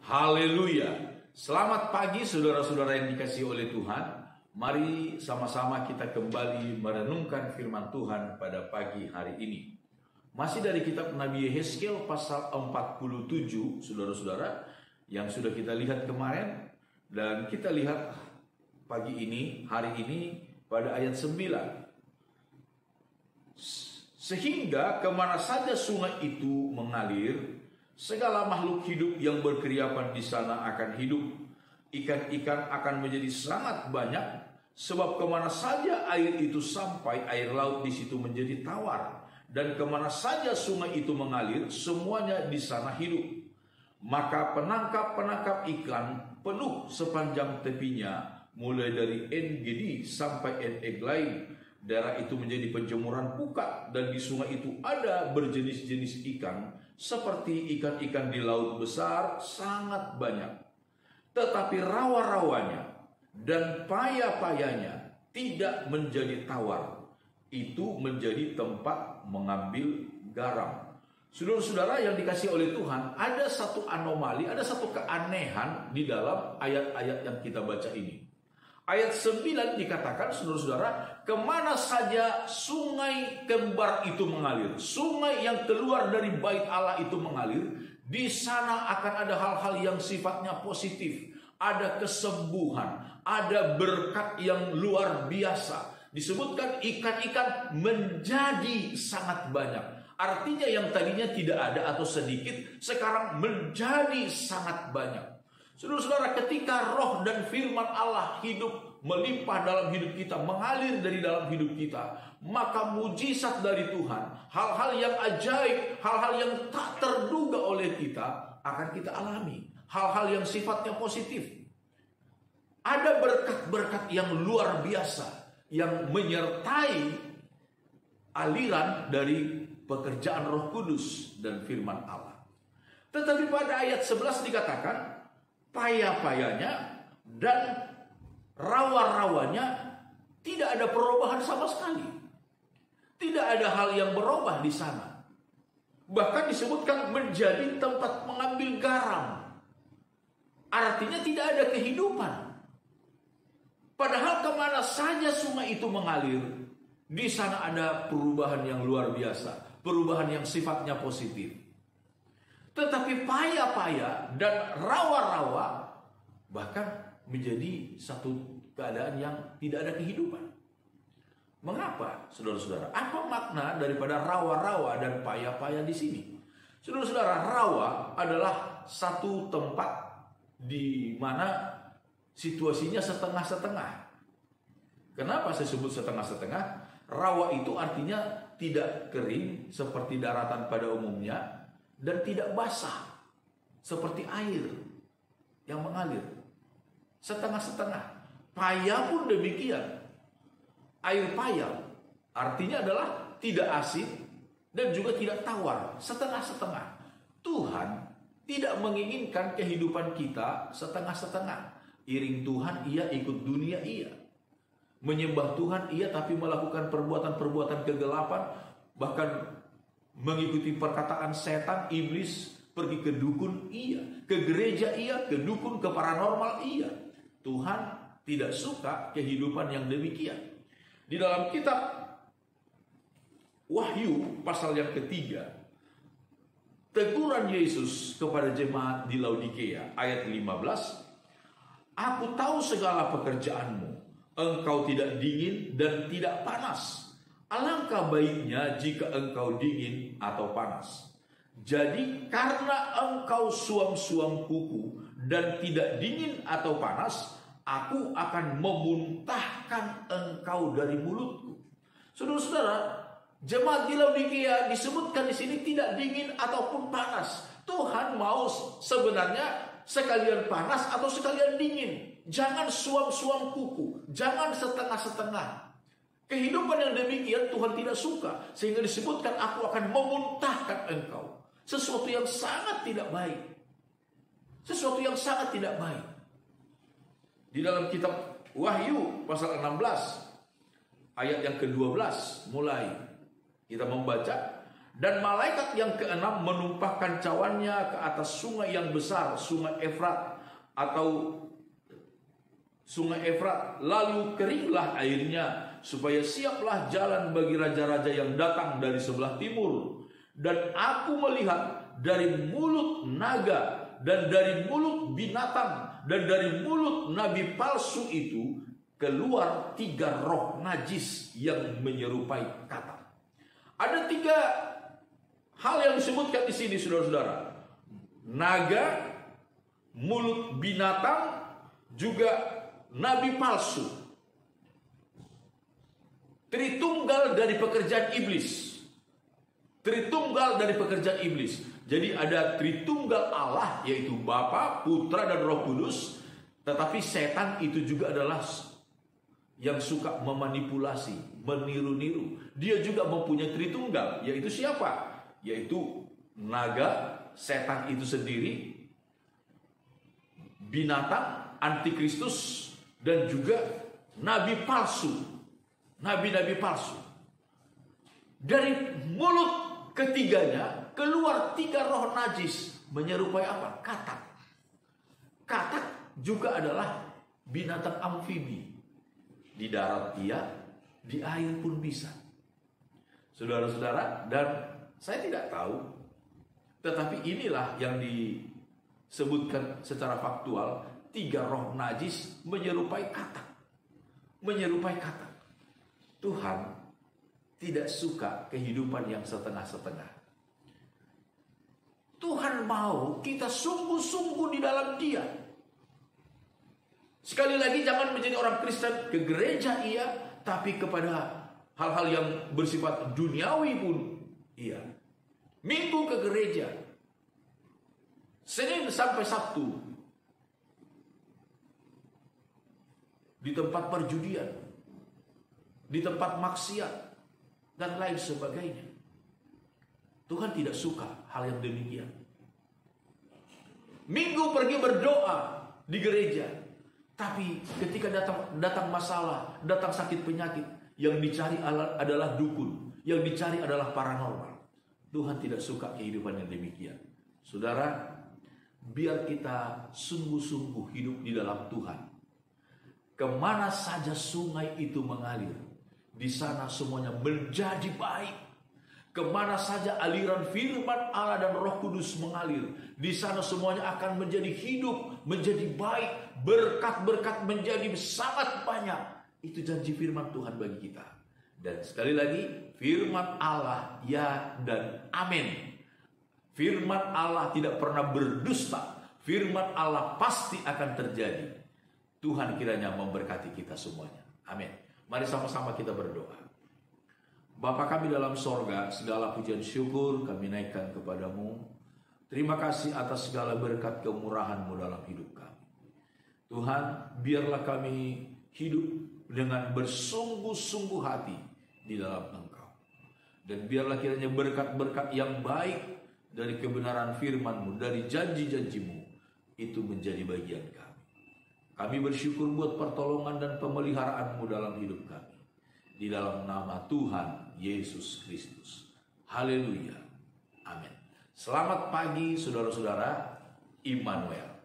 Haleluya. Selamat pagi saudara-saudara yang dikasihi oleh Tuhan. Mari sama-sama kita kembali merenungkan firman Tuhan pada pagi hari ini. Masih dari kitab Nabi Yehezkiel pasal 47, saudara-saudara, yang sudah kita lihat kemarin. Dan kita lihat pagi ini, hari ini pada ayat 9. Sehingga kemana saja sungai itu mengalir, segala makhluk hidup yang berkeriapan di sana akan hidup. Ikan-ikan akan menjadi sangat banyak, sebab kemana saja air itu sampai, air laut di situ menjadi tawar. Dan kemana saja sungai itu mengalir, semuanya di sana hidup. Maka penangkap-penangkap ikan penuh sepanjang tepinya, mulai dari En-Gedi sampai En-Eglaim. Daerah itu menjadi penjemuran pukat, dan di sungai itu ada berjenis-jenis ikan, seperti ikan-ikan di laut besar sangat banyak. Tetapi rawa-rawanya dan paya-payanya tidak menjadi tawar. Itu menjadi tempat mengambil garam. Saudara-saudara yang dikasihi oleh Tuhan, ada satu anomali, ada satu keanehan di dalam ayat-ayat yang kita baca ini. Ayat 9 dikatakan, saudara-saudara, kemana saja sungai kembar itu mengalir, sungai yang keluar dari bait Allah itu mengalir, di sana akan ada hal-hal yang sifatnya positif, ada kesembuhan, ada berkat yang luar biasa. Disebutkan ikan-ikan menjadi sangat banyak. Artinya yang tadinya tidak ada atau sedikit, sekarang menjadi sangat banyak. Saudara-saudara, ketika roh dan firman Allah hidup melimpah dalam hidup kita, mengalir dari dalam hidup kita, maka mujizat dari Tuhan, hal-hal yang ajaib, hal-hal yang tak terduga oleh kita akan kita alami. Hal-hal yang sifatnya positif. Ada berkat-berkat yang luar biasa yang menyertai aliran dari pekerjaan Roh Kudus dan firman Allah. Tetapi pada ayat 11 dikatakan, paya-payanya dan rawa-rawanya tidak ada perubahan sama sekali. Tidak ada hal yang berubah di sana. Bahkan disebutkan menjadi tempat mengambil garam. Artinya tidak ada kehidupan. Padahal kemana saja sungai itu mengalir, di sana ada perubahan yang luar biasa. Perubahan yang sifatnya positif. Tetapi paya-paya dan rawa-rawa bahkan menjadi satu keadaan yang tidak ada kehidupan. Mengapa, saudara-saudara? Apa makna daripada rawa-rawa dan paya-paya di sini? Saudara-saudara, rawa adalah satu tempat di mana situasinya setengah-setengah. Kenapa saya sebut setengah-setengah? Rawa itu artinya tidak kering seperti daratan pada umumnya, dan tidak basah seperti air yang mengalir. Setengah-setengah. Paya pun demikian. Air paya artinya adalah tidak asin dan juga tidak tawar. Setengah-setengah. Tuhan tidak menginginkan kehidupan kita setengah-setengah. Iring Tuhan iya, ikut dunia iya. Menyembah Tuhan iya, tapi melakukan perbuatan-perbuatan kegelapan, bahkan mengikuti perkataan setan, iblis, pergi ke dukun iya, ke gereja iya, ke dukun, ke paranormal iya. Tuhan tidak suka kehidupan yang demikian. Di dalam kitab Wahyu pasal yang ketiga, teguran Yesus kepada jemaat di Laodikia ayat 15, aku tahu segala pekerjaanmu, engkau tidak dingin dan tidak panas. Alangkah baiknya jika engkau dingin atau panas. Jadi karena engkau suam-suam kuku dan tidak dingin atau panas, aku akan memuntahkan engkau dari mulutku. Saudara-saudara, jemaat di Laodikia disebutkan di sini tidak dingin ataupun panas. Tuhan mau sebenarnya sekalian panas atau sekalian dingin. Jangan suam-suam kuku, jangan setengah-setengah. Kehidupan yang demikian Tuhan tidak suka. Sehingga disebutkan aku akan memuntahkan engkau. Sesuatu yang sangat tidak baik. Sesuatu yang sangat tidak baik. Di dalam kitab Wahyu pasal 16 ayat yang ke-12 mulai kita membaca, Dan malaikat yang keenam menumpahkan cawannya ke atas sungai yang besar, sungai Efrat atau sungai Efrat. Lalu keringlah airnya, supaya siaplah jalan bagi raja-raja yang datang dari sebelah timur. Dan aku melihat dari mulut naga dan dari mulut binatang dan dari mulut nabi palsu itu keluar 3 roh najis yang menyerupai katak. Ada 3 hal yang disebutkan di sini, saudara-saudara. Naga, mulut binatang, juga nabi palsu. Tritunggal dari pekerjaan iblis. Tritunggal dari pekerjaan iblis. Jadi ada Tritunggal Allah, yaitu Bapa, Putra, dan Roh Kudus. Tetapi setan itu juga adalah yang suka memanipulasi, meniru-niru. Dia juga mempunyai Tritunggal, yaitu siapa? Yaitu naga, setan itu sendiri, binatang, antikristus, dan juga nabi palsu. Nabi-nabi palsu. Dari mulut ketiganya keluar 3 roh najis menyerupai apa? Katak. Katak juga adalah binatang amfibi. Di darat iya, di air pun bisa. Saudara-saudara, dan saya tidak tahu, tetapi inilah yang disebutkan secara faktual. 3 roh najis menyerupai katak. Menyerupai katak. Tuhan tidak suka kehidupan yang setengah-setengah. Tuhan mau kita sungguh-sungguh di dalam Dia. Sekali lagi, jangan menjadi orang Kristen ke gereja iya, tapi kepada hal-hal yang bersifat duniawi pun iya. Minggu ke gereja, Senin sampai Sabtu di tempat perjudian, di tempat maksiat, dan lain sebagainya. Tuhan tidak suka hal yang demikian. Minggu pergi berdoa di gereja, tapi ketika datang masalah, datang sakit penyakit, yang dicari adalah dukun, yang dicari adalah paranormal. Tuhan tidak suka kehidupan yang demikian. Saudara, biar kita sungguh-sungguh hidup di dalam Tuhan. Kemana saja sungai itu mengalir, di sana semuanya menjadi baik. Kemana saja aliran firman Allah dan Roh Kudus mengalir, di sana semuanya akan menjadi hidup, menjadi baik. Berkat-berkat menjadi sangat banyak. Itu janji firman Tuhan bagi kita. Dan sekali lagi, firman Allah ya dan amin. Firman Allah tidak pernah berdusta. Firman Allah pasti akan terjadi. Tuhan kiranya memberkati kita semuanya. Amin. Mari sama-sama kita berdoa. Bapa kami dalam sorga, segala pujian syukur kami naikkan kepadamu. Terima kasih atas segala berkat kemurahan-Mu dalam hidup kami. Tuhan, biarlah kami hidup dengan bersungguh-sungguh hati di dalam Engkau. Dan biarlah kiranya berkat-berkat yang baik dari kebenaran firman-Mu, dari janji-janji-Mu, itu menjadi bagian kami. Kami bersyukur buat pertolongan dan pemeliharaan-Mu dalam hidup kami. Di dalam nama Tuhan Yesus Kristus. Haleluya. Amin. Selamat pagi saudara-saudara. Immanuel.